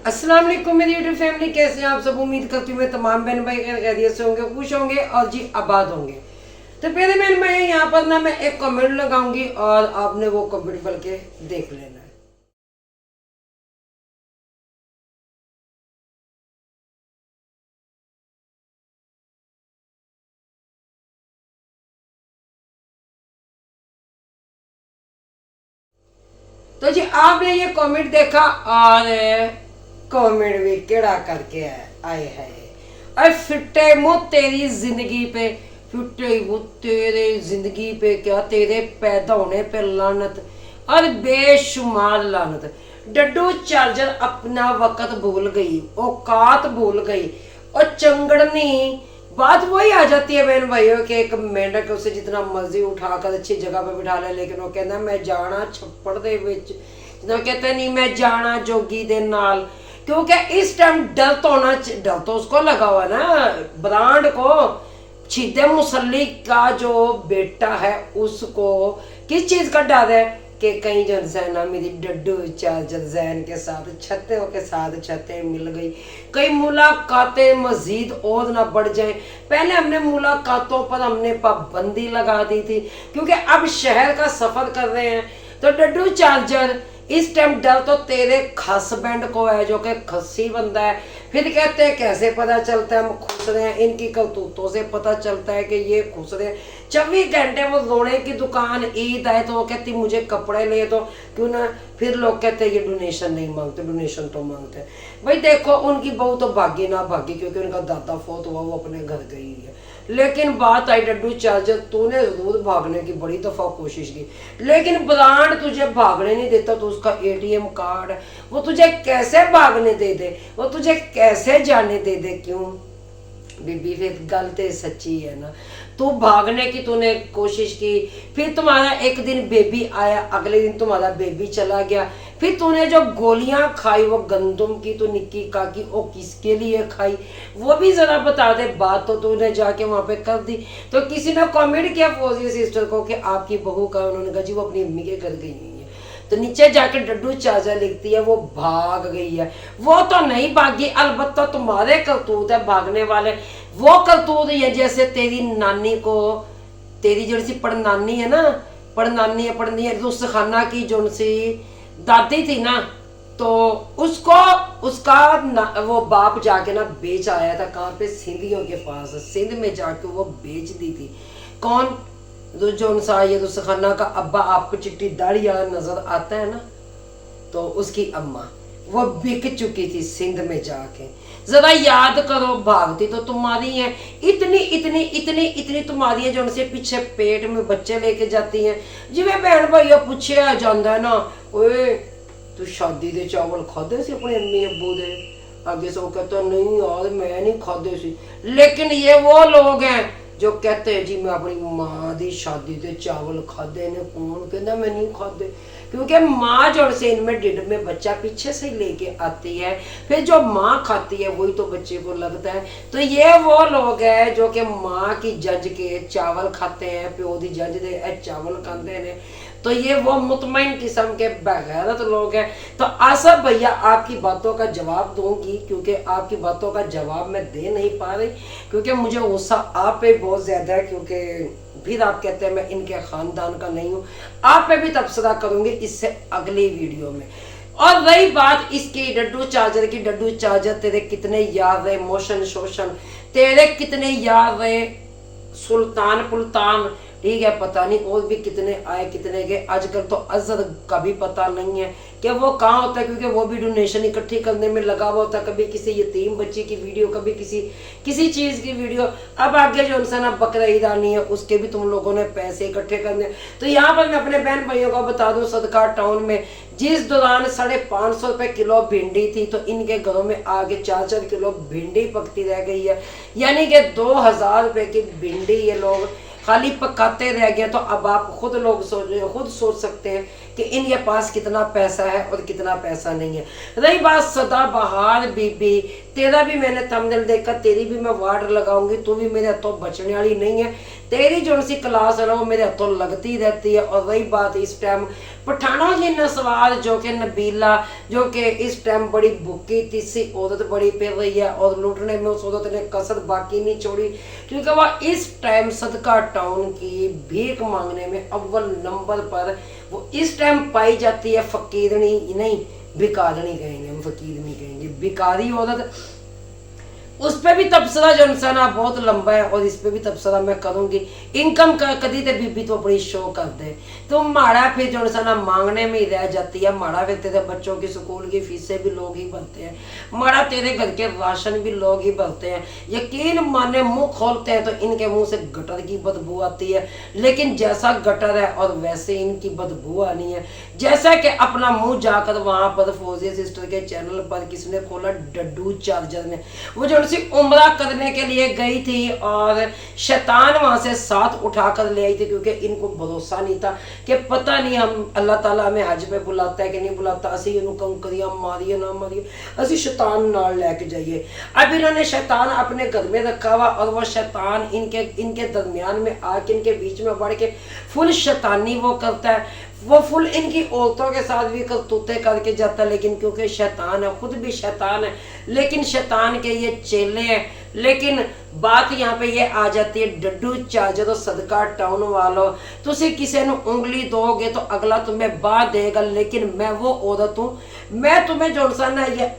अस्सलाम वालेकुम मेरी यूट्यूब फैमिली, कैसे हैं आप सब। उम्मीद करती हूँ मैं तमाम बहन भाई खैरियत से होंगे, खुश होंगे और जी आबाद होंगे। तो प्यारे बहन भाई, यहाँ पर ना मैं एक कमेंट लगाऊंगी और आपने वो कमेंट पढ़ के देख लेना है। तो जी आपने ये कमेंट देखा और कमेंट भी केड़ा करके आए है और फिटे मुँह तेरी जिंदगी पे, फिटे मुँह तेरे जिंदगी पे क्या, तेरे पैदा होने पे लानत और बेशुमार लानत। डड्डू चार्जर अपना वक्त भूल गई, औकात भूल गई और चंगड़नी बात वही आ जाती है बहन भाइयों के। एक मेंढक उसे जितना मर्जी उठाकर अच्छी जगह पे बिठा ले, लेकिन वो कहना मैं जाना छप्पड़ दे विच, जितना कहते नहीं मैं जाना जोगी दे नाल। क्योंकि इस टाइम डर तो होना, डर तो उसको लगा हुआ ना ब्रांड को। छीदे मुसल्ली का जो बेटा है उसको किस चीज का डर है कि कहीं जो ना मेरी डड्डू चार्जर जैन के साथ छत्ते के साथ छत्ते मिल गई, कई मुलाकातें मजीद और ना बढ़ जाए। पहले हमने मुलाकातों पर हमने पाबंदी लगा दी थी क्योंकि अब शहर का सफर कर रहे हैं। तो डड्डू चार्जर इस टाइम डर तो तेरे हस्बैंड को है जो कि खस्सी बंदा है। फिर कहते हैं कैसे पता चलता है हम खुश रहे हैं, इनकी करतूतों से पता चलता है कि ये खुश रहे। 24 घंटे वो रोने की दुकान, ईद आए तो वो कहती मुझे कपड़े ले दो, क्यों ना। फिर लोग कहते हैं ये डोनेशन नहीं मांगते, डोनेशन तो मांगते हैं। भाई देखो उनकी बहू तो भागी ना भागी क्योंकि उनका दादा फोत हुआ, वो अपने घर गई है। लेकिन बात आई डड्डू चार्जर, तूने जरूर भागने की बड़ी दफा कोशिश की, लेकिन ब्रांड तुझे भागने नहीं देता। तो उसका एटीएम कार्ड है, वो तुझे कैसे भागने दे दे, वो तुझे कैसे जाने दे दे। क्यों बीबी, फिर गल तो सच्ची है ना। तू भागने की तूने कोशिश की, फिर तुम्हारा एक दिन बेबी आया, अगले दिन तुम्हारा बेबी चला गया। फिर तूने जो गोलियां खाई वो गंदम की, तो निक्की का की, वो किसके लिए खाई वो भी जरा बता दे। बात तो तूने जाके वहां पे कर दी। तो किसी ने कमेंट किया फौजी सिस्टर को कि आपकी बहू का, उन्होंने कहा जी वो अपनी अम्मी के घर गई हुई है। तो नीचे जाके डड्डू चाचा लिखती है वो भाग गई है। वो तो नहीं भागी, अलबत्ता तुम्हारे करतूत है भागने वाले। वो करतूत है जैसे तेरी नानी को, तेरी जो सी पड़नानी है ना, पड़नी है रुस खाना की जो सी दादी थी ना, तो उसको उसका वो बाप जाके ना बेच आया था। कहाँ पे, सिंधियों के पास, सिंध में जाके वो बेच दी थी। कौन, जो सा ये तो सखाना का अब्बा, आपको चिट्टी दाढ़ी वाला नजर आता है ना, तो उसकी अम्मा वो बिक चुकी थी सिंध में जाके। जरा याद करो, भागती तो तुम्हारी है, इतनी इतनी इतनी इतनी तुम्हारी है जो उनसे पीछे पेट में बच्चे लेके जाती हैं। जिवें भैन भाइयों पूछा जाता है ना, ओए तू शादी दे चावल खादे सी अपने अम्मी अब्बू दे, आगे से वो कहता नहीं यार मैं नहीं खादे सी। लेकिन ये वो लोग हैं जो कहते हैं जी मैं अपनी माँ की शादी के चावल खादे ने। कौन कहता मैं नहीं खादे, क्योंकि माँ जो से इनमें ढिड में बच्चा पीछे से लेके आती है, फिर जो माँ खाती है वही तो बच्चे को लगता है। तो ये वो लोग हैं जो कि माँ की जज के चावल खाते हैं, प्यो की जज दे चावल खाते हैं। तो ये वो मुतमईन किस्म के बेगैरत लोग हैं। तो आशा भैया आपकी बातों का जवाब दूंगी, क्योंकि आपकी बातों का जवाब मैं दे नहीं पा रही, क्योंकि मुझे गुस्सा आप पे बहुत ज्यादा है। क्योंकि फिर आप कहते हैं मैं इनके खानदान का नहीं हूँ। आप पे भी तबसरा करूंगी इससे अगली वीडियो में। और रही बात इसकी डड्डू चार्जर की, डड्डू चार्जर तेरे कितने यार रहे मोशन शोशन, तेरे कितने यार रहे सुल्तान पुल्तान, ठीक है, पता नहीं और भी कितने आए कितने गए। आजकल तो अजहर का भी पता नहीं है कि वो कहाँ होता है, क्योंकि वो भी डोनेशन इकट्ठी करने में लगा हुआ होता है। कभी किसी यतीम बच्ची की वीडियो, कभी किसी चीज की वीडियो। अब आगे जो इंसान बकरा ईद आनी है उसके भी तुम लोगों ने पैसे इकट्ठे करने। तो यहाँ पर मैं अपने बहन भाइयों को बता दूं, सदका टाउन में जिस दौरान 550 रुपए किलो भिंडी थी, तो इनके घरों में आगे 4-4 किलो भिंडी पकती रह गई है। यानी कि 2000 रुपए की भिंडी ये लोग खाली पकाते रह गए। तो अब आप खुद सोच सकते हैं कि इनके पास कितना पैसा है और कितना पैसा नहीं है। रही बात सदाबहार बीबी, तेरा भी मैंने थंबनेल देखा, तेरी भी मैं वार्ड लगाऊंगी, तू भी मेरे हाथों बचने वाली नहीं है। तेरी जो सी क्लास है ना वो मेरे हाथों लगती रहती है। और रही बात इस टाइम पठानों की नस्वार जो कि नबीला, जो कि इस टाइम बड़ी भूखी तीसी औरत बड़ी फिर रही है और लूटने में उस औरत ने कसर बाकी नहीं छोड़ी, क्योंकि वह इस टाइम सदका टाउन की भीख मांगने में अव्वल नंबर पर वो इस टाइम पाई जाती है। फकीरनी नहीं, भिखारनी कहेंगे हम, फकीर नहीं कहेंगे, भिखारी औरत। उस पर भी तबसरा जो ना बहुत लंबा है और इस पे भी तबसरा मैं करूंगी। इनकम कदी ते बीबी तो बड़ी शो कर दे, तो माड़ा फिर जो ना मांगने में ही रह जाती है। माड़ा फिर तेरे बच्चों की स्कूल की फीसें भी लोग ही भरते हैं, माड़ा तेरे घर के राशन भी लोग ही भरते हैं। यकीन माने मुंह खोलते हैं तो इनके मुंह से गटर की बदबू आती है, लेकिन जैसा गटर है और वैसे इनकी बदबू आनी है। जैसा कि अपना मुंह जाकर वहां पर फौजिया सिस्टर के चैनल पर किसने खोला, डड्डू चार्जर ने, वो जो उम्रा करने के लिए गई थी और शैतान वहां से साथ उठा कर ले आई थी, क्योंकि इनको भरोसा नहीं था कि पता नहीं हम अल्लाह ताला हमें हज पे बुलाता है कि नहीं बुलाता, असी इन्हों कंकरियां मारिए ना मारिए, असी शैतान नाल लेके जाइए। अब इन्होंने शैतान अपने घर में रखा हुआ और वो शैतान इनके दरमियान में आके इनके बीच में बढ़ के फुल शैतानी वो करता है। वो फुल इनकी औरतों के साथ भी करतूते करके जाता है, लेकिन क्योंकि शैतान है, खुद भी शैतान है, लेकिन शैतान के ये चेले हैं। लेकिन बात यहाँ पे ये आ जाती है, डड्डू चार्जर सदका टाउन वालों, तुसी किसी ने उंगली दोगे तो अगला तुम्हें बाह देगा, लेकिन मैं वो औरत हूँ, मैं तुम्हें जो सा ना ये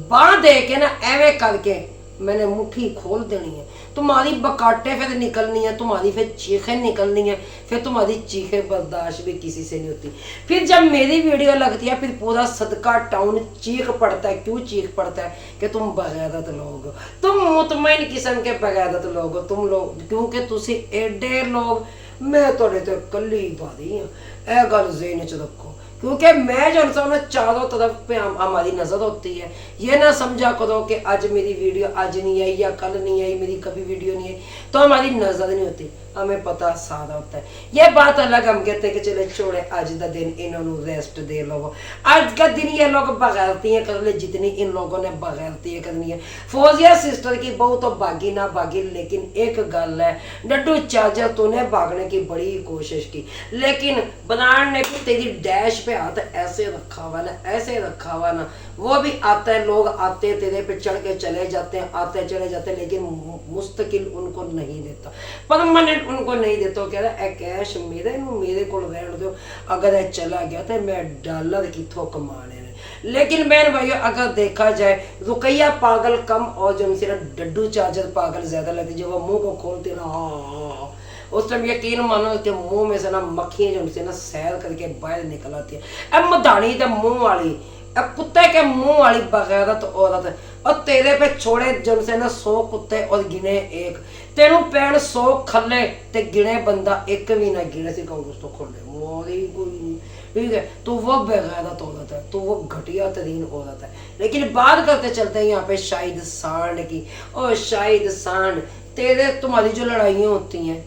बाह दे के ना एवे करके मैंने मुट्ठी खोल देनी है, तुम्हारी बकाटे फिर निकलनी है, तुम्हारी फिर चीखें निकलनी है, फिर तुम्हारी चीखें बर्दाश्त भी किसी से नहीं होती। फिर जब मेरी वीडियो लगती है फिर पूरा सदका टाउन चीख पड़ता है। क्यों चीख पड़ता है? कि तुम बगैरत लोग हो, तुम मुतमईन किस्म के बगैरत लोग हो, तुम लोग, क्योंकि तुसी एडे लोग, मैं थोड़े तो कली बारी हाँ, ए गल ज़हन च रखो, क्योंकि मैं जो ना चारों तरफ पे हमारी नजर होती है। ये ना समझा करो कि आज मेरी वीडियो आज नहीं आई या कल नहीं आई, मेरी कभी वीडियो नहीं आई तो हमारी नजर नहीं होती, हमें पता सारा होता है। ये बात अलग, हम कहते हैं कि चले छोड़े आज का दिन इन्होंने रेस्ट दे लो, आज का दिन ये लोग बगैरती कर ले जितनी इन लोगों ने बगैरती करनी है। फौजिया सिस्टर की बहू तो भागी ना भागी, लेकिन एक गल है, डड्डू चार्जर तूने भागने की बड़ी कोशिश की, लेकिन बनान ने भी तेरी डैश पे हाथ ऐसे रखा हुआ ना, ऐसे रखा हुआ ना, वो भी आता है, लोग आते हैं तेरे पे चढ़ के चले जाते हैं, आते चले जाते हैं, लेकिन मुस्तकिल उनको नहीं देता, परमानेंट उनको नहीं देता। कह रहा है कैश मेरे को रहने दो, अगर ये चला गया तो मैं डॉलर की थोक कमाने। लेकिन मैंने भाइयों अगर देखा जाए रुकैया पागल कम और जो उनसे डड्डू चार्जर पागल ज्यादा लगती, जब वो मुंह को खोलते ना उस टाइम यकीन मानो कि मुंह में से ना मक्खियां जो उनसे ना सैर करके बाहर निकल आती है। अब मधानी तो मुंह वाली, अब कुत्ते के मुंह वाली बगैरत औरत है, और तेरे पे छोड़े जब से ना 100 कुत्ते और गिने एक, तेनू पैन 100 खले ते गिने बंदा एक भी ना गिने से कहूँ तो खोले मोरी कोई, ठीक है? तो वो बेगैरत औरत है, तो वो घटिया तरीन औरत है। लेकिन बात करते चलते हैं यहाँ पे शाहिद सांड की। और शाहिद सांड, तेरे तुम्हारी जो लड़ाइयाँ होती हैं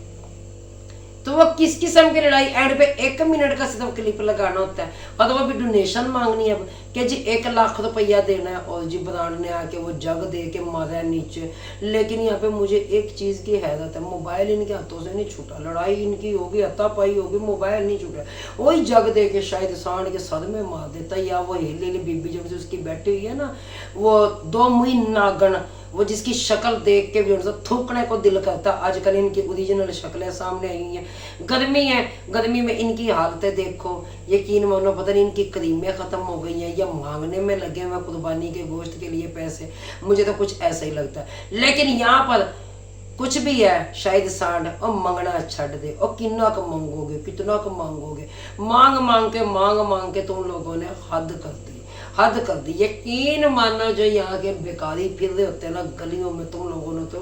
तो वो किस किस्म की लड़ाई, एंड पे 1 मिनट का सिर्फ क्लिप लगाना होता है और वो भी डोनेशन मांगनी है कि जी 1 लाख रुपया देना है, और जी ब्रांड ने आके वो जग दे के मारा है नीचे। लेकिन यहाँ पे मुझे एक चीज की हैरत है, मोबाइल इनके हाथों से नहीं छूटा, लड़ाई इनकी होगी, हत्तापाई होगी, मोबाइल नहीं छूटा, वही जग दे के शायद सांड के सर में मार देता, या वो हिली बीबी जब से उसकी बैठी हुई है ना, वो 2 मुई नागन, वो जिसकी शक्ल देख के भी उनसे थूकने को दिल करता। आजकल इनकी ओरिजिनल शक्लें सामने आई हैं, गर्मी है, गर्मी में इनकी हालतें देखो, यकीन मानो पता नहीं इनकी क्रीमें खत्म हो गई हैं या मांगने में लगे हुए कुर्बानी के गोश्त के लिए पैसे, मुझे तो कुछ ऐसा ही लगता है। लेकिन यहाँ पर कुछ भी है, शायद सांड और मंगना छड़ दे, और कितना क मांगोगे, कितना क मांगोगे, मांग मांग के तुम लोगों ने हद कर दी। यकीन मानो जो यहाँ के बेकारी फिर रहे होते हैं ना गलियों में, तुम लोगों ने तो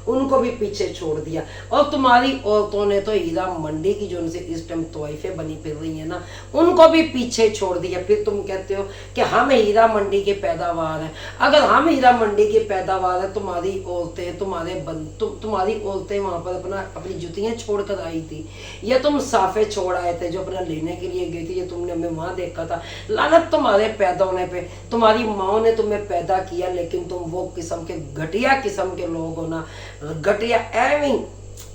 उनको भी पीछे छोड़ दिया। और तुम्हारी औरतों ने तो हीरा मंडी की जो उनसे इस टाइम तोइफे बनी फिर रही है ना, उनको भी पीछे छोड़ दिया। फिर तुम कहते हो कि हम हीरा मंडी के पैदावार हैं। अगर हम हीरा मंडी की पैदावार है, तुम्हारी औरतें तुम्हारी औरतें वहां पर अपनी जुतियां छोड़ कर आई थी, या तुम साफे छोड़ आए थे जो अपना लेने के लिए गई थी, ये तुमने हमें वहां देखा था। लानत तुम्हारे पैदा होने पे, तुम्हारी माओ ने तुम्हें पैदा किया, लेकिन तुम वो किस्म के घटिया किस्म के लोग हो ना, घटिया एवं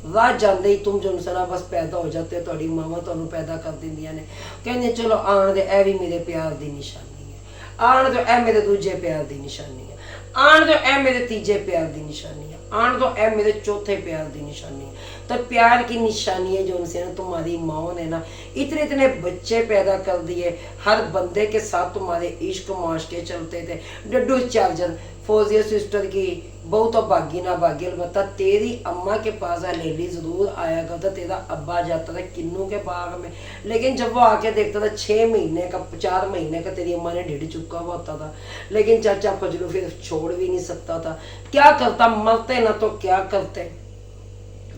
रात जानते ही तुम जो ना बस पैदा हो जाते हो, ਤੁਹਾਡੀ ਮਾਵਾਂ ਤੁਹਾਨੂੰ ਪੈਦਾ ਕਰ ਦਿੰਦੀਆਂ ਨੇ, ਕਹਿੰਦੇ ਚਲੋ ਆਣ ਦੇ ਇਹ ਵੀ ਮੇਰੇ ਪਿਆਰ ਦੀ ਨਿਸ਼ਾਨੀ ਹੈ, ਆਣ ਦੇ ਇਹ ਮੇਰੇ ਦੂਜੇ ਪਿਆਰ ਦੀ ਨਿਸ਼ਾਨੀ ਹੈ, आन दो ए मेरे तीजे प्यार की निशानी है, आन दो ए मेरे चौथे प्यार की निशानी है। तो प्यार की निशानी है जो उनसे ना तुम्हारी माओ ने ना इतने इतने बच्चे पैदा कर दिए, हर बंदे के साथ तुम्हारे इश्क माशके चलते थे। डड्डू चार्जर फौजिया सिस्टर की बहु तो भागी ना भागी, अलबत्ता तेरी अम्मा के पास लेडी जरूर आया करता, तेरा अब्बा जाता था किन्नू के बाग में, लेकिन जब वो आके देखता था 6 महीने का 4 महीने का तेरी अम्मा ने ढिड चुका हुआ होता था, लेकिन चाचा फजलू फिर छोड़ भी नहीं सकता था। क्या करता, मरते ना तो क्या करते,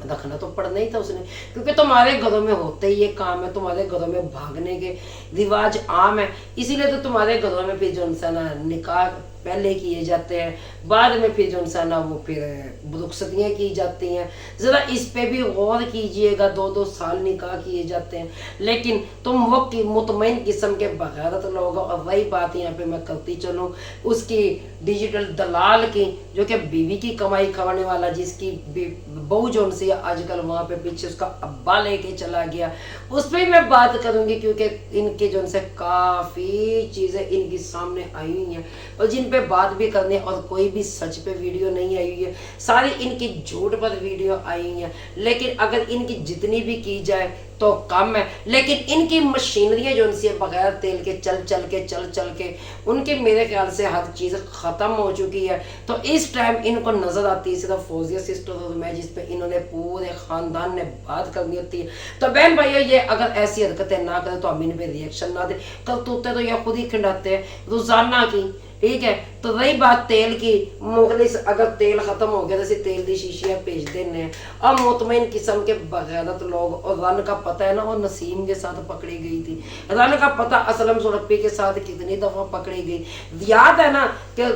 रखना तो पड़ना ही था उसने, क्योंकि तुम्हारे घरों में होते ही ये काम है, तुम्हारे घरों में भागने के रिवाज आम है, इसीलिए तो तुम्हारे घरों में फिर जो ना निकाह पहले किए जाते हैं, बाद में फिर जो ना वो फिर रुखसतियाँ की जाती हैं। ज़रा इस पे भी गौर कीजिएगा, 2-2 साल निकाह किए जाते हैं, लेकिन तुम वो की मुतमईन किस्म के बगैरत लोग। और वही बात यहाँ पे मैं करती चलूँ उसकी डिजिटल दलाल की, जो कि बीवी की कमाई खाने वाला, जिसकी बहू जो सी आजकल वहाँ पे पीछे उसका अब्बा लेके चला गया, उस पर मैं बात करूँगी, क्योंकि इनके जो से काफ़ी चीज़ें इनके सामने आई हुई हैं और जिन पे बात भी करने, और कोई भी सच पे वीडियो नहीं आई हुई है, सारी इनकी झूठ पर वीडियो आई हुई है। लेकिन अगर इनकी जितनी भी की जाए तो कम है, लेकिन इनकी मशीनरियाँ जो उनसे बगैर तेल के चल चल के उनके मेरे ख्याल से हर चीज़ ख़त्म हो चुकी है। तो इस टाइम इनको नज़र आती है सिर्फ फौजिया सिस्टर और मैं, जिस पे इन्होंने पूरे ख़ानदान ने बात करनी होती है। तो बहन भाइयों, ये अगर ऐसी हरकतें ना करें तो हम इन पर रिएक्शन ना दें, करतूतें तो ये खुद ही खिंडाते हैं रोज़ाना की, ठीक है। तो रही बात तेल की, मुखलिस अगर तेल खत्म हो गया तो तेल की शीशियाँ भेज देने, और मुतमईन किस्म के बगैरत लोग। और रन का पता है ना, वो नसीम के साथ पकड़ी गई थी, रन का पता असलम सुरप्पी के साथ कितनी दफा पकड़ी गई, याद है ना कि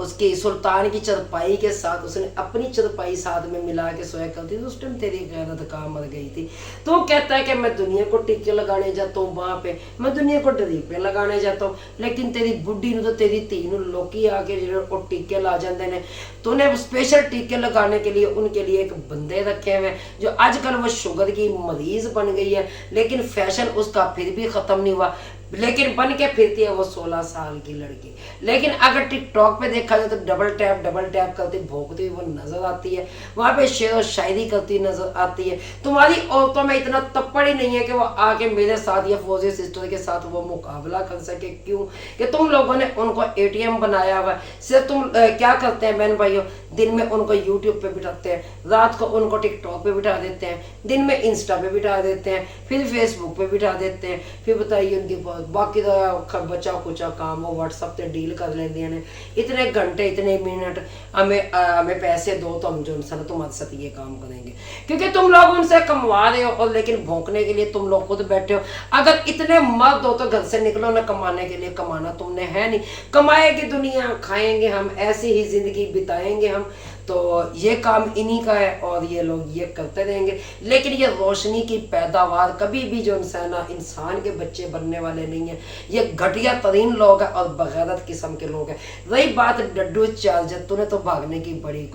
उसकी सुल्तान की चरपाई के साथ उसने अपनी चरपाई साथ में मिला के सोया करती थी, उस टाइम तेरी गैरत कहाँ मर गई थी। तो कहता है कि मैं दुनिया को टिक्के लगाने जाता हूँ, वहां पे मैं दुनिया को डरीपे लगाने जाता हूँ, लेकिन तेरी बुढ़ी तो तेरी धी लोकी आके जो टिक्के ला जाते ने, तो उन्हें स्पेशल टिक्के लगाने के लिए उनके लिए एक बंदे रखे हुए जो आजकल वो शुगर की मरीज बन गई है, लेकिन फैशन उसका फिर भी खत्म नहीं हुआ, लेकिन बन के फिरती है वो 16 साल की लड़की। लेकिन अगर टिकटॉक पे देखा जाए तो डबल टैप करती भोंकती हुई वो नजर आती है, वहां पे शेर और शायरी करती नजर आती है। तुम्हारी औरतों में इतना तप्पड़ ही नहीं है कि वो आके मेरे साथ या फौजी सिस्टर के साथ वो मुकाबला कर सके। क्यों कि तुम लोगों ने उनको ATM बनाया हुआ है। सिर्फ तुम क्या करते हैं बहन भाइयों, दिन में उनको यूट्यूब पे बिठाते हैं, रात को उनको टिकटॉक पे बिठा देते हैं, दिन में इंस्टा पे बिठा देते हैं, फिर फेसबुक पे बिठा देते हैं, फिर बताइए उनकी बाकी तो बचा कुचा काम वो व्हाट्सएप पे डील कर लेते हैं। इतने घंटे इतने मिनट हमें पैसे दो तो हम जो उनसे तुम्हारे साथ ये काम करेंगे, क्योंकि तुम लोग उनसे कमवा रहे हो, और लेकिन भौंकने के लिए तुम लोग खुद बैठे हो। अगर इतने मर्द हो तो घर से निकलो ना, कमाने के लिए। कमाना तुमने है नहीं, कमाएगी दुनिया, खाएंगे हम, ऐसी ही जिंदगी बिताएंगे हम। तो ये काम इन्हीं का है और ये लोग ये करते रहेंगे। लेकिन ये रोशनी की पैदावार कभी भी जो इंसान के बच्चे बनने वाले नहीं है, ये घटिया तरीन लोग हैं और बगैरत किस्म के लोग हैं। रही बात डड्डू चार्जर, तूने तो भागने की बड़ी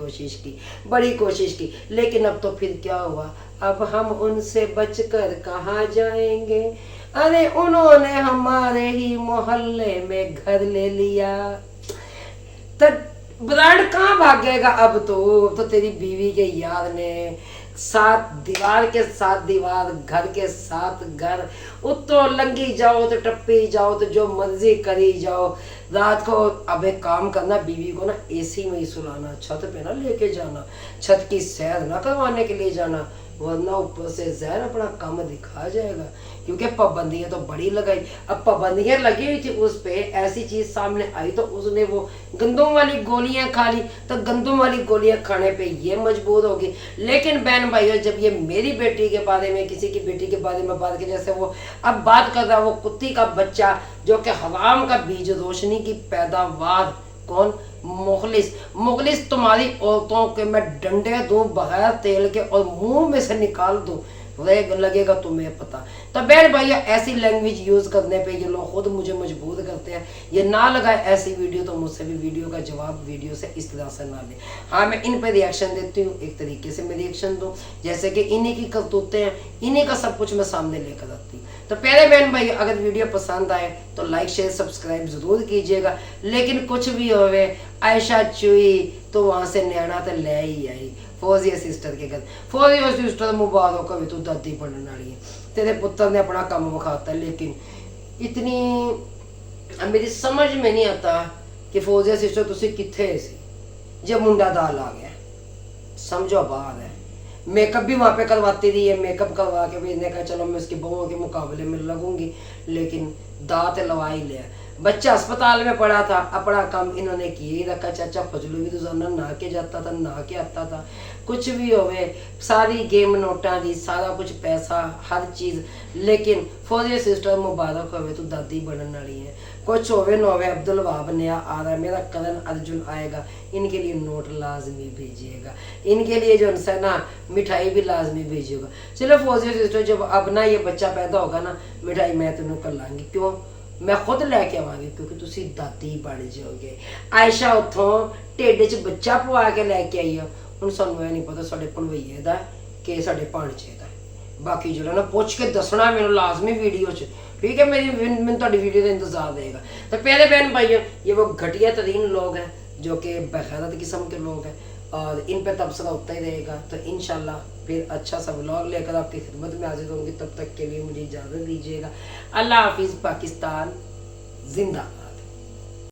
कोशिश की, लेकिन अब तो फिर क्या हुआ, अब हम उनसे बचकर कहाँ जाएंगे। अरे उन्होंने हमारे ही मोहल्ले में घर ले लिया, तो ब्रांड कहाँ भागेगा। अब तो तेरी बीवी के यार ने 7 दीवार के 7 दीवार, घर के 7 घर उत्तों लंगी जाओ तो टप्पी जाओ तो जो मर्जी करी जाओ। रात को अब एक काम करना, बीवी को ना एसी में ही सुलाना, छत पे ना लेके जाना, छत की सैर ना करवाने के लिए जाना, वरना ऊपर से जहर अपना काम दिखा जाएगा। क्योंकि पाबंदियां तो बड़ी लगाई, अब पाबंदियां लगी हुई थी उस पे, ऐसी चीज सामने आई तो उसने वो गंदम वाली गोलियां खा ली, तो गंदम वाली गोलियां खाने पे ये मजबूर होगी। लेकिन बहन भाइयों, जब ये मेरी बेटी के बारे में, किसी की बेटी के बारे में बात की, जैसे वो अब बात कर रहा, वो कुत्ती का बच्चा जो कि हराम का बीज, रोशनी की पैदावार, कौन? मुखलिस। मुखलिस तुम्हारी औरतों के मैं डंडे दूं बगैर तेल के और मुंह में से निकाल दूं, लगेगा तुम्हें पता। तो बहन भैया, ऐसी लैंग्वेज यूज करने पे ये लोग खुद मुझे मजबूर करते हैं। ये ना लगाए ऐसी वीडियो तो मुझसे भी वीडियो का जवाब वीडियो से इस तरह से ना ले। हाँ, मैं इन पे रिएक्शन देती हूँ, एक तरीके से मैं रिएक्शन दूँ, जैसे कि इन्हीं की करतूतें हैं, इन्हीं का सब कुछ मैं सामने लेकर आती हूँ। तो पहले बहन भाई, अगर वीडियो पसंद आए तो लाइक शेयर सब्सक्राइब जरूर कीजिएगा। लेकिन कुछ भी होवे, आयशा चुई तो वहां से न्याणा तो ले ही आई फौजिया सिस्टर के घर। फौजिया सिस्टर मुबारक हो, तू दादी बनने वाली है, तेरे पुत्र ने अपना काम विखाता। लेकिन इतनी मेरी समझ में नहीं आता कि फौजिया सिस्टर तुसी किथे सी जब मुंडा दाल आ गया, समझो बात है। मेकअप भी वहां पे करवाती रही है, मेकअप करवा के भी इन्हें कहा चलो मैं उसकी बहुओं के मुकाबले में लगूंगी, लेकिन दांत लवा ही लिया। बच्चा अस्पताल में पड़ा था, अपना काम इन्होंने किए ही रखा। चाचा फजलू भी रोजाना नहा के जाता था, नहा के आता था। कुछ भी होवे, सारी गेम नोटा दी, सारा कुछ पैसा, हर चीज। लेकिन फौजी सिस्टर मुबारक होवे, तू दादी बनने वाली है। कुछ होवे न होवे, अब्दुल वहाब नया आ रहा है, मेरा करण अर्जुन आएगा, इनके लिए नोट लाजमी भेजिएगा, इनके लिए जो है ना मिठाई भी लाजमी भेजिएगा। चलो फौजी सिस्टर, जब अब ना ये बच्चा पैदा होगा ना, मिठाई मैं तुम्हें कर लांगी। क्यों? मैं खुद लैके आवांगी, क्योंकि तुसी दादी बन जाओगे। आयशा उतों ढिड च बच्चा पवा के लैके आई है, हुण सानू नहीं पता साडे भणवैये दा कि साडे भाणजे दा। बाकी जो ना पूछ के दसना मैनू लाजमी वीडियो च, ठीक है? मैंने तुहाडी वीडियो का इंतजार रहेगा। तो पहले बहन भाइयों, ये वो घटिया तरीन लोग हैं जो कि बेगैरत किस्म के लोग हैं, और इन पे तबसरा होता ही रहेगा। तो इंशाल्लाह फिर अच्छा सा व्लॉग लेकर आपकी खिदमत में हाजिर होंगी। तब तक के लिए मुझे इजाज़त दीजिएगा। अल्लाह हाफिज़। पाकिस्तान जिंदा।